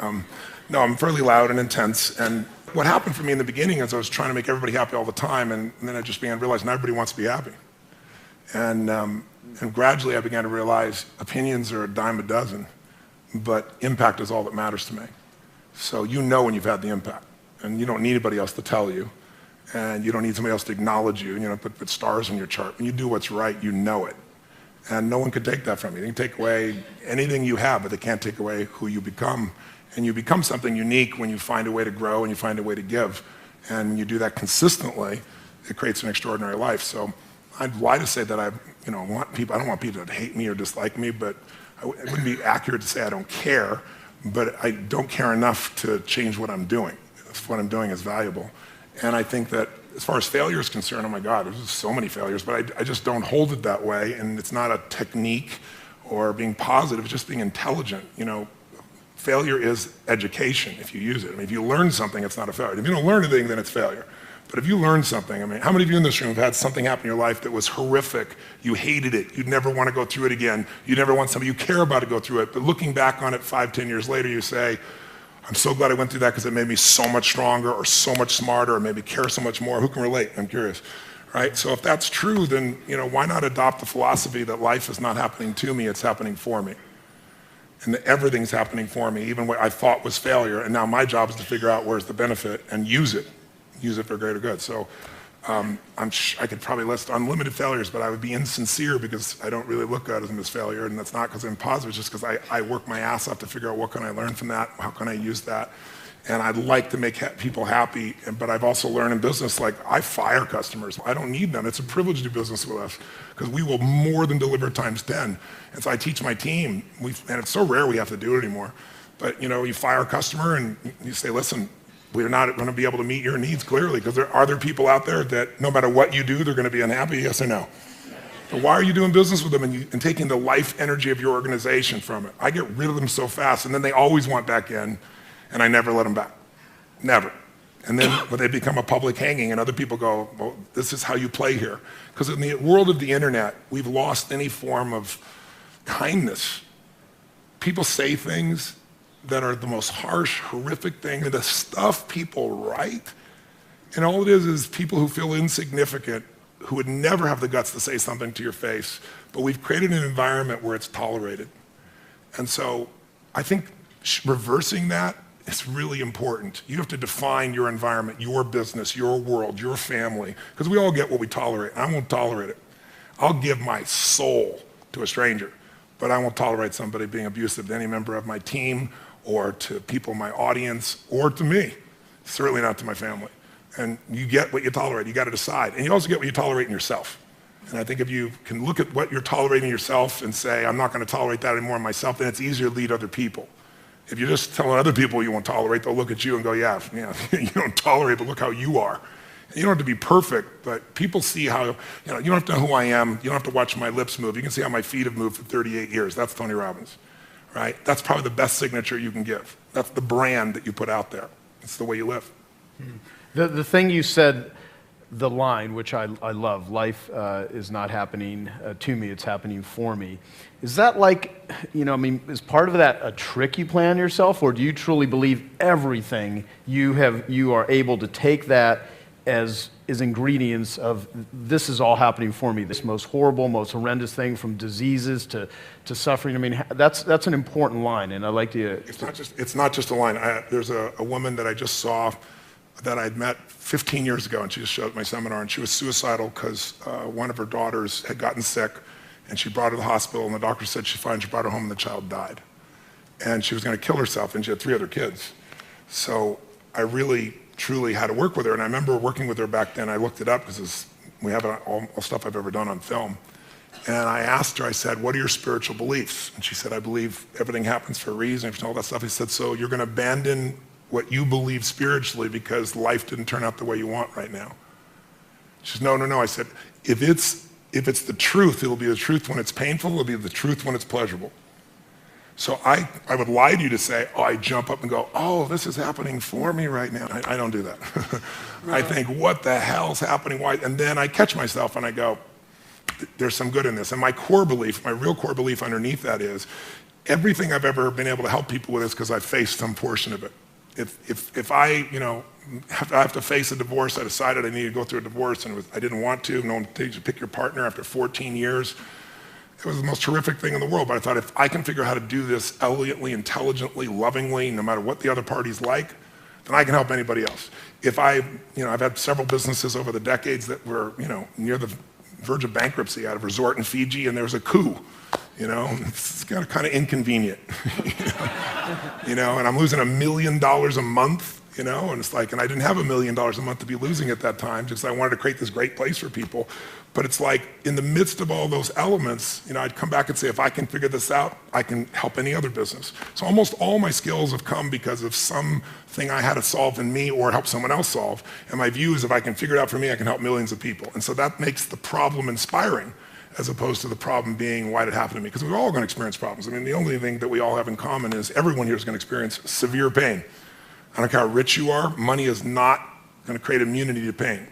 No, I'm fairly loud and intense, and what happened for me in the beginning is I was trying to make everybody happy all the time, and then I just began to realize not everybody wants to be happy. And gradually I began to realize opinions are a dime a dozen, but impact is all that matters to me. So when you've had the impact, and you don't need anybody else to tell you. And you don't need somebody else to acknowledge you, put stars on your chart. When you do what's right, you know it. And no one can take that from you. They can take away anything you have, but they can't take away who you become. And you become something unique when you find a way to grow and you find a way to give. And when you do that consistently, it creates an extraordinary life. So I'd lie to say that I don't want people to hate me or dislike me, but it wouldn't be accurate to say I don't care, but I don't care enough to change what I'm doing. If what I'm doing is valuable. And I think that as far as failure is concerned, oh my God, there's just so many failures, but I just don't hold it that way. And it's not a technique or being positive, it's just being intelligent. Failure is education if you use it. If you learn something, it's not a failure. If you don't learn anything, then it's failure. But if you learn something, how many of you in this room have had something happen in your life that was horrific? You hated it. You'd never want to go through it again. You never want somebody you care about to go through it. But looking back on it 5, 10 years later, you say, I'm so glad I went through that because it made me so much stronger or so much smarter or maybe care so much more. Who can relate? I'm curious, right? So if that's true, then why not adopt the philosophy that life is not happening to me, it's happening for me. And that everything's happening for me, even what I thought was failure. And now my job is to figure out where's the benefit and use it for greater good. So I could probably list unlimited failures, but I would be insincere because I don't really look at them as failure, and that's not because I'm positive, it's just because I work my ass off to figure out what can I learn from that, how can I use that, and I'd like to make people happy, but I've also learned in business, I fire customers. I don't need them. It's a privilege to do business with us because we will more than deliver times 10. And so I teach my team, and it's so rare we have to do it anymore, but you fire a customer and you say, listen, we're not going to be able to meet your needs clearly because are there people out there that no matter what you do, they're going to be unhappy, yes or no? So why are you doing business with them and taking the life energy of your organization from it? I get rid of them so fast, and then they always want back in, and I never let them back, never. And then when they become a public hanging and other people go, well, this is how you play here. Because in the world of the internet, we've lost any form of kindness. People say things that are the most harsh, horrific thing, the stuff people write. And all it is people who feel insignificant, who would never have the guts to say something to your face, but we've created an environment where it's tolerated. And so I think reversing that is really important. You have to define your environment, your business, your world, your family, because we all get what we tolerate. I won't tolerate it. I'll give my soul to a stranger, but I won't tolerate somebody being abusive to any member of my team or to people in my audience or to me, certainly not to my family. And you get what you tolerate, you got to decide. And you also get what you tolerate in yourself. And I think if you can look at what you're tolerating yourself and say, I'm not going to tolerate that anymore in myself, then it's easier to lead other people. If you're just telling other people you won't tolerate, they'll look at you and go, yeah, you don't tolerate, but look how you are. And you don't have to be perfect, but people see how, you don't have to know who I am, you don't have to watch my lips move. You can see how my feet have moved for 38 years. That's Tony Robbins, right? That's probably the best signature you can give. That's the brand that you put out there. It's the way you live. The thing you said the line, which I love, life is not happening to me, it's happening for me. Is that like, is part of that a trick you play on yourself, or do you truly believe everything you are able to take that as ingredients of this is all happening for me, this most horrible, most horrendous thing, from diseases to suffering? That's an important line, and I like to... It's not just a line. There's a woman that I just saw that I'd met 15 years ago, and she just showed up at my seminar, and she was suicidal because one of her daughters had gotten sick, and she brought her to the hospital, and the doctor said she's fine. She brought her home, and the child died. And she was going to kill herself, and she had 3 other kids. So I really, truly had to work with her, and I remember working with her back then. I looked it up because we have all stuff I've ever done on film. And I asked her, I said, what are your spiritual beliefs? And she said, I believe everything happens for a reason, and all that stuff. I said, so you're going to abandon what you believe spiritually because life didn't turn out the way you want right now? She said, no. I said, if it's the truth, it'll be the truth when it's painful, it'll be the truth when it's pleasurable. So I would lie to you to say, I jump up and go, this is happening for me right now. I don't do that. I think, what the hell's happening? Why? And then I catch myself and I go, there's some good in this. And my real core belief underneath that is, everything I've ever been able to help people with is because I've faced some portion of it. If I have to face a divorce, I decided I needed to go through a divorce, and I didn't want to. No one takes you to pick your partner after 14 years. It was the most terrific thing in the world, but I thought, if I can figure out how to do this elegantly, intelligently, lovingly, no matter what the other party's like, then I can help anybody else. I've had several businesses over the decades that were, near the verge of bankruptcy. I had a resort in Fiji, and there was a coup. It's kind of inconvenient, and I'm losing $1 million a month, and it's like, and I didn't have $1 million a month to be losing at that time, just I wanted to create this great place for people. But it's like, in the midst of all those elements, I'd come back and say, if I can figure this out, I can help any other business. So almost all my skills have come because of something I had to solve in me or help someone else solve. And my view is, if I can figure it out for me, I can help millions of people. And so that makes the problem inspiring, as opposed to the problem being, why did it happen to me? Because we're all going to experience problems. The only thing that we all have in common is everyone here is going to experience severe pain. I don't care how rich you are, money is not going to create immunity to pain.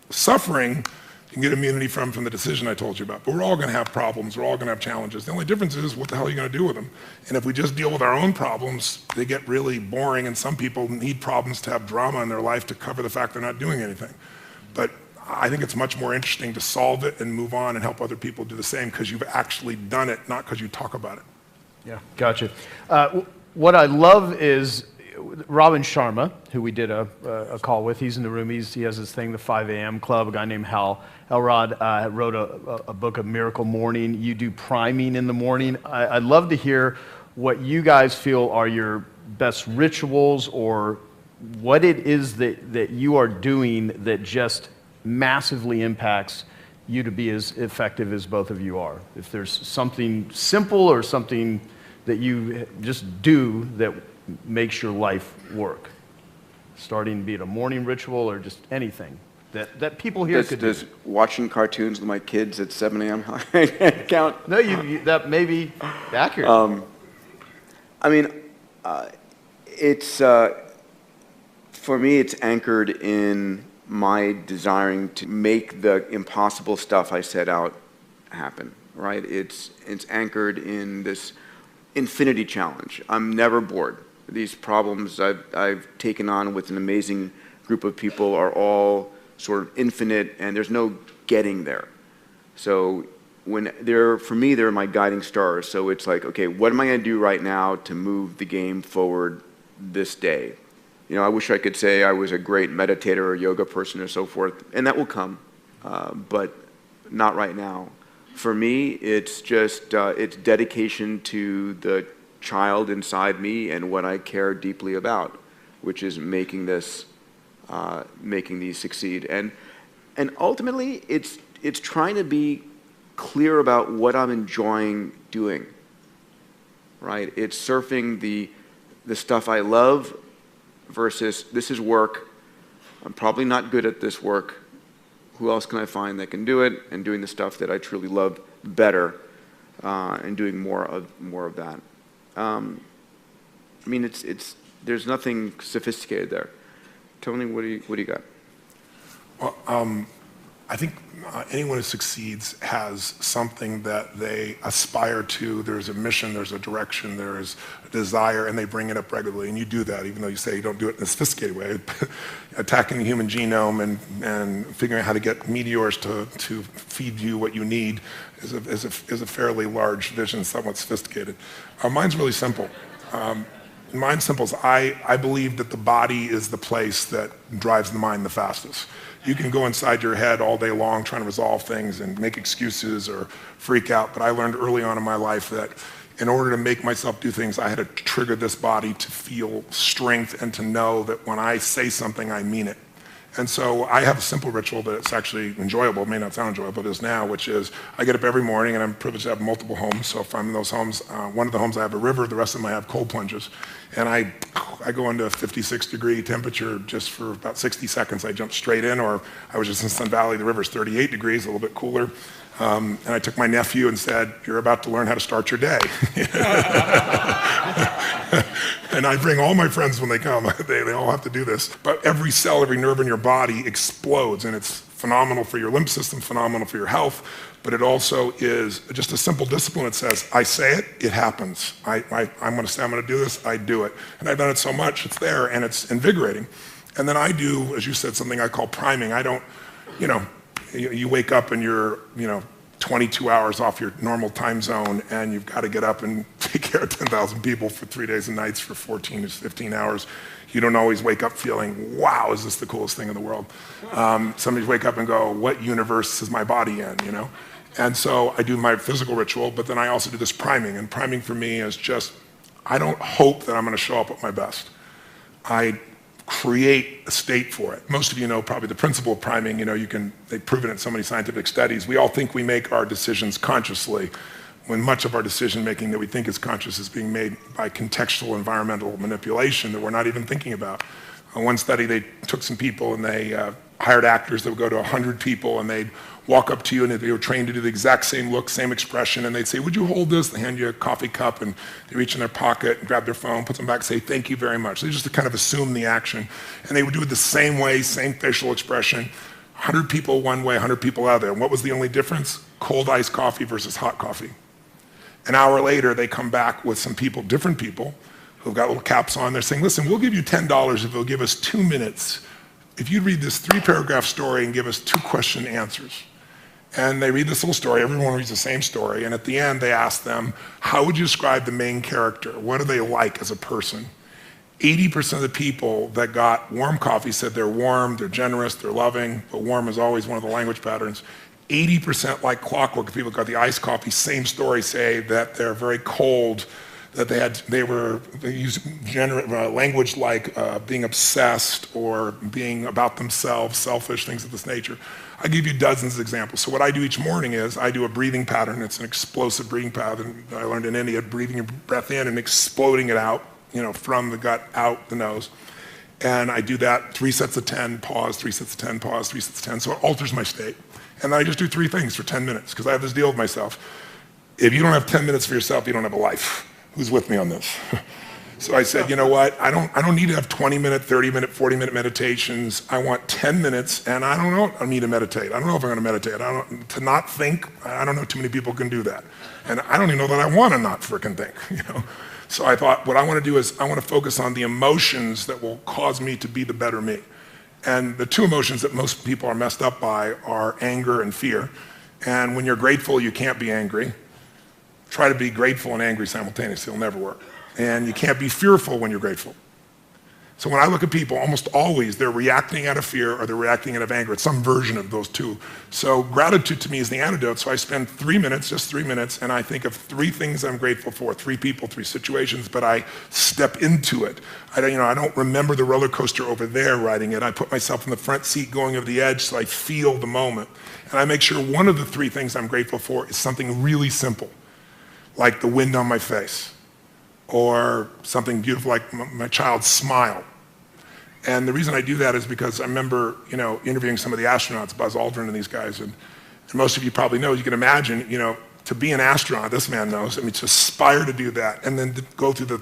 Suffering, you can get immunity from the decision I told you about. But we're all going to have problems. We're all going to have challenges. The only difference is, what the hell are you going to do with them? And if we just deal with our own problems, they get really boring, and some people need problems to have drama in their life to cover the fact they're not doing anything. But I think it's much more interesting to solve it and move on and help other people do the same, because you've actually done it, not because you talk about it. Yeah, gotcha. What I love is Robin Sharma, who we did a call with. He's in the room. He has this thing, the 5 a.m. Club. A guy named Hal Elrod wrote a book of Miracle Morning. You do priming in the morning. I'd love to hear what you guys feel are your best rituals, or what it is that you are doing that just massively impacts you to be as effective as both of you are. If there's something simple or something that you just do that makes your life work, starting, be it a morning ritual or just anything that people here could do. Does watching cartoons with my kids at 7 a.m. count? No, that may be accurate. It's for me, it's anchored in my desiring to make the impossible stuff I set out happen, right? It's anchored in this infinity challenge. I'm never bored. These problems I've taken on with an amazing group of people are all sort of infinite, and there's no getting there. So for me, they're my guiding stars. So it's like, okay, what am I going to do right now to move the game forward this day? I wish I could say I was a great meditator or yoga person or so forth, and that will come, but not right now. For me, it's just it's dedication to the child inside me and what I care deeply about, which is making these succeed. And ultimately, it's trying to be clear about what I'm enjoying doing. Right? It's surfing the stuff I love versus, this is work. I'm probably not good at this work. Who else can I find that can do it? And doing the stuff that I truly love better, and doing more of that. There's nothing sophisticated there. Tony, what do you got? I think anyone who succeeds has something that they aspire to. There's a mission, there's a direction, there's a desire, and they bring it up regularly. And you do that, even though you say you don't do it in a sophisticated way. Attacking the human genome and figuring out how to get meteors to feed you what you need is a fairly large vision, somewhat sophisticated. Mine's really simple. Mine's simple is I believe that the body is the place that drives the mind the fastest. You can go inside your head all day long trying to resolve things and make excuses or freak out, but I learned early on in my life that in order to make myself do things, I had to trigger this body to feel strength and to know that when I say something, I mean it. And so I have a simple ritual that's actually enjoyable. It may not sound enjoyable, but it is now, which is I get up every morning, and I'm privileged to have multiple homes. So if I'm in those homes, one of the homes I have a river, the rest of them I have cold plunges. And I go into 56-degree temperature just for about 60 seconds. I jump straight in, or I was just in Sun Valley, the river's 38 degrees, a little bit cooler. And I took my nephew and said, "You're about to learn how to start your day." And I bring all my friends when they come. They all have to do this. But every cell, every nerve in your body explodes, and it's phenomenal for your lymph system, phenomenal for your health, but it also is just a simple discipline that says, I say it, it happens. I'm going to say I'm going to do this, I do it. And I've done it so much, it's there, and it's invigorating. And then I do, as you said, something I call priming. I don't, you wake up and you're, 22 hours off your normal time zone, and you've got to get up and take care of 10,000 people for 3 days and nights for 14 to 15 hours. You don't always wake up feeling, wow, is this the coolest thing in the world? Some wake up and go, what universe is my body in, And so I do my physical ritual, but then I also do this priming. And priming for me is just, I don't hope that I'm going to show up at my best. I create a state for it. Most of you know probably the principle of priming. They've proven it in so many scientific studies. We all think we make our decisions consciously, when much of our decision making that we think is conscious is being made by contextual environmental manipulation that we're not even thinking about. On one study, they took some people and they hired actors that would go to 100 people, and they'd walk up to you, and they were trained to do the exact same look, same expression, and they'd say, "Would you hold this?" They hand you a coffee cup, and they reach in their pocket and grab their phone, put them back, say, "Thank you very much." They just kind of assume the action, and they would do it the same way, same facial expression. 100 people one way, 100 people other. And what was the only difference? Cold iced coffee versus hot coffee. An hour later, they come back with some people, different people, who've got little caps on. They're saying, "Listen, we'll give you $10 if you'll give us 2 minutes. If you read this 3-paragraph story and give us 2 question answers." And they read this little story, everyone reads the same story, and at the end they ask them, how would you describe the main character? What are they like as a person? 80% of the people that got warm coffee said they're warm, they're generous, they're loving, but warm is always one of the language patterns. 80% like clockwork, the people that got the iced coffee, same story, say that they're very cold, that they use language like being obsessed or being about themselves, selfish, things of this nature. I give you dozens of examples. So what I do each morning is I do a breathing pattern. It's an explosive breathing pattern I learned in India, breathing your breath in and exploding it out, from the gut out the nose. And I do that 3 sets of 10, pause, 3 sets of 10, pause, 3 sets of 10. So it alters my state. And then I just do 3 things for 10 minutes because I have this deal with myself. If you don't have 10 minutes for yourself, you don't have a life. Who's with me on this? So I said, you know what? I don't need to have 20-minute, 30-minute, 40-minute meditations. I want 10 minutes, and I don't know. I need to meditate. I don't know if I'm going to meditate. To not think. I don't know too many people can do that, and I don't even know that I want to not frickin' think. So I thought, what I want to do is I want to focus on the emotions that will cause me to be the better me. And the 2 emotions that most people are messed up by are anger and fear. And when you're grateful, you can't be angry. Try to be grateful and angry simultaneously. It'll never work. And you can't be fearful when you're grateful. So when I look at people, almost always they're reacting out of fear or they're reacting out of anger. It's some version of those 2. So gratitude to me is the antidote. So I spend 3 minutes, just 3 minutes, and I think of 3 things I'm grateful for, 3 people, 3 situations, but I step into it. I don't remember the roller coaster over there riding it. I put myself in the front seat going over the edge so I feel the moment. And I make sure one of the 3 things I'm grateful for is something really simple, like the wind on my face, or something beautiful like my child's smile. And the reason I do that is because I remember, interviewing some of the astronauts, Buzz Aldrin and these guys, and most of you probably know, you can imagine, to be an astronaut, this man knows, to aspire to do that, and then to go through the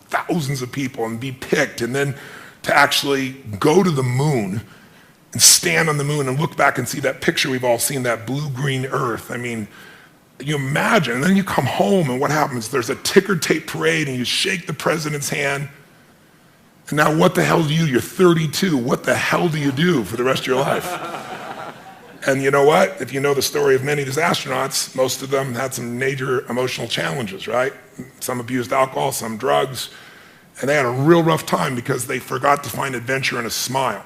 thousands of people and be picked, and then to actually go to the moon and stand on the moon and look back and see that picture we've all seen, that blue-green Earth. I mean, you imagine, and then you come home and what happens? There's a ticker tape parade and you shake the president's hand. And now what the hell do you? You're 32. What the hell do you do for the rest of your life? And you know what? If you know the story of many of these astronauts, most of them had some major emotional challenges, right? Some abused alcohol, some drugs. And they had a real rough time because they forgot to find adventure in a smile.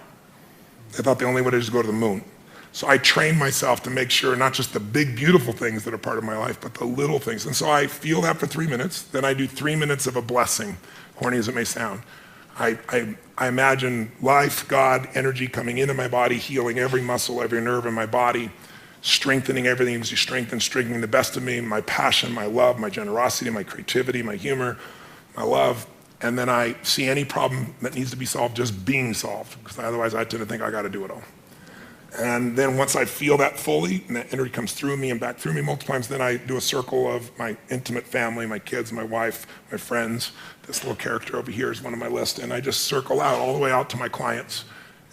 They thought the only way to do is go to the moon. So I trained myself to make sure not just the big, beautiful things that are part of my life, but the little things. And so I feel that for 3 minutes. Then I do 3 minutes of a blessing, corny as it may sound. I imagine life, God, energy coming into my body, healing every muscle, every nerve in my body, strengthening everything as you strengthening the best of me, my passion, my love, my generosity, my creativity, my humor, my love. And then I see any problem that needs to be solved just being solved, because otherwise I tend to think I got to do it all. And then once I feel that fully, and that energy comes through me and back through me multiple times, then I do a circle of my intimate family, my kids, my wife, my friends. This little character over here is one of my list. And I just circle out all the way out to my clients.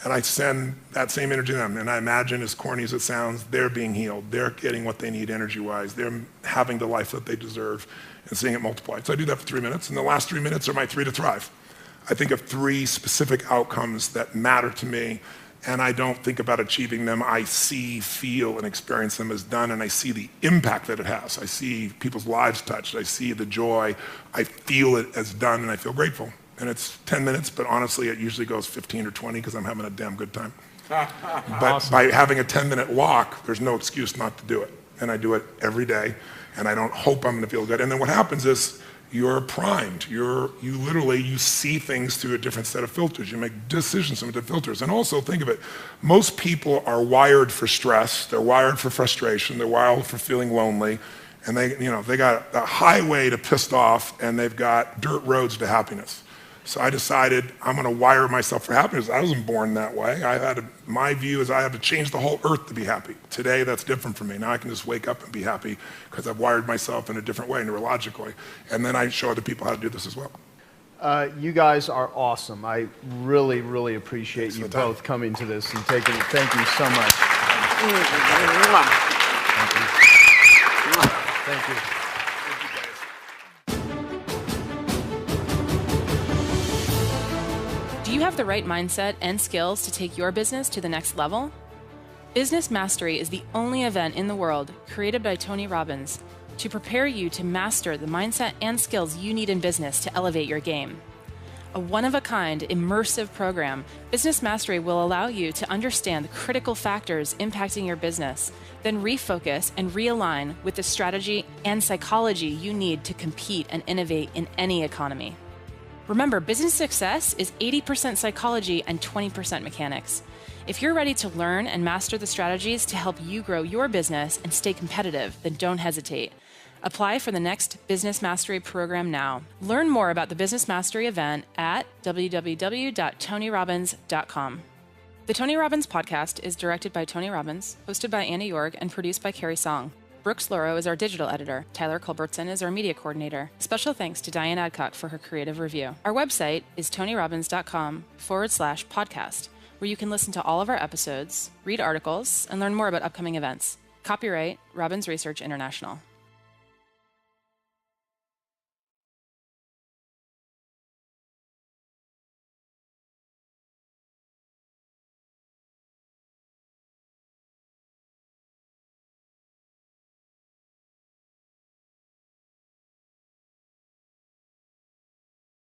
And I send that same energy to them. And I imagine, as corny as it sounds, they're being healed. They're getting what they need energy-wise. They're having the life that they deserve and seeing it multiplied. So I do that for 3 minutes. And the last 3 minutes are my 3 to thrive. I think of 3 specific outcomes that matter to me. And I don't think about achieving them. I see, feel, and experience them as done, and I see the impact that it has. I see people's lives touched. I see the joy. I feel it as done, and I feel grateful. And it's 10 minutes, but honestly, it usually goes 15 or 20 because I'm having a damn good time. But awesome. By having a 10-minute walk, there's no excuse not to do it. And I do it every day, and I don't hope I'm going to feel good. And then what happens is, you're primed. You see things through a different set of filters. You make decisions through different filters. And also think of it, most people are wired for stress. They're wired for frustration. They're wired for feeling lonely. And they got a highway to pissed off, and they've got dirt roads to happiness. So I decided I'm going to wire myself for happiness. I wasn't born that way. My view is I have to change the whole earth to be happy. Today, that's different for me. Now I can just wake up and be happy because I've wired myself in a different way, neurologically. And then I show other people how to do this as well. You guys are awesome. I really, really appreciate you both coming to this and taking it. Thank you so much. Thank you. Do you have the right mindset and skills to take your business to the next level? Business Mastery is the only event in the world created by Tony Robbins to prepare you to master the mindset and skills you need in business to elevate your game. A one-of-a-kind, immersive program, Business Mastery will allow you to understand the critical factors impacting your business, then refocus and realign with the strategy and psychology you need to compete and innovate in any economy. Remember, business success is 80% psychology and 20% mechanics. If you're ready to learn and master the strategies to help you grow your business and stay competitive, then don't hesitate. Apply for the next Business Mastery program now. Learn more about the Business Mastery event at www.tonyrobbins.com. The Tony Robbins podcast is directed by Tony Robbins, hosted by Anna Jorg, and produced by Carrie Song. Brooks Loro is our digital editor. Tyler Culbertson is our media coordinator. Special thanks to Diane Adcock for her creative review. Our website is tonyrobbins.com/podcast, where you can listen to all of our episodes, read articles, and learn more about upcoming events. Copyright Robbins Research International.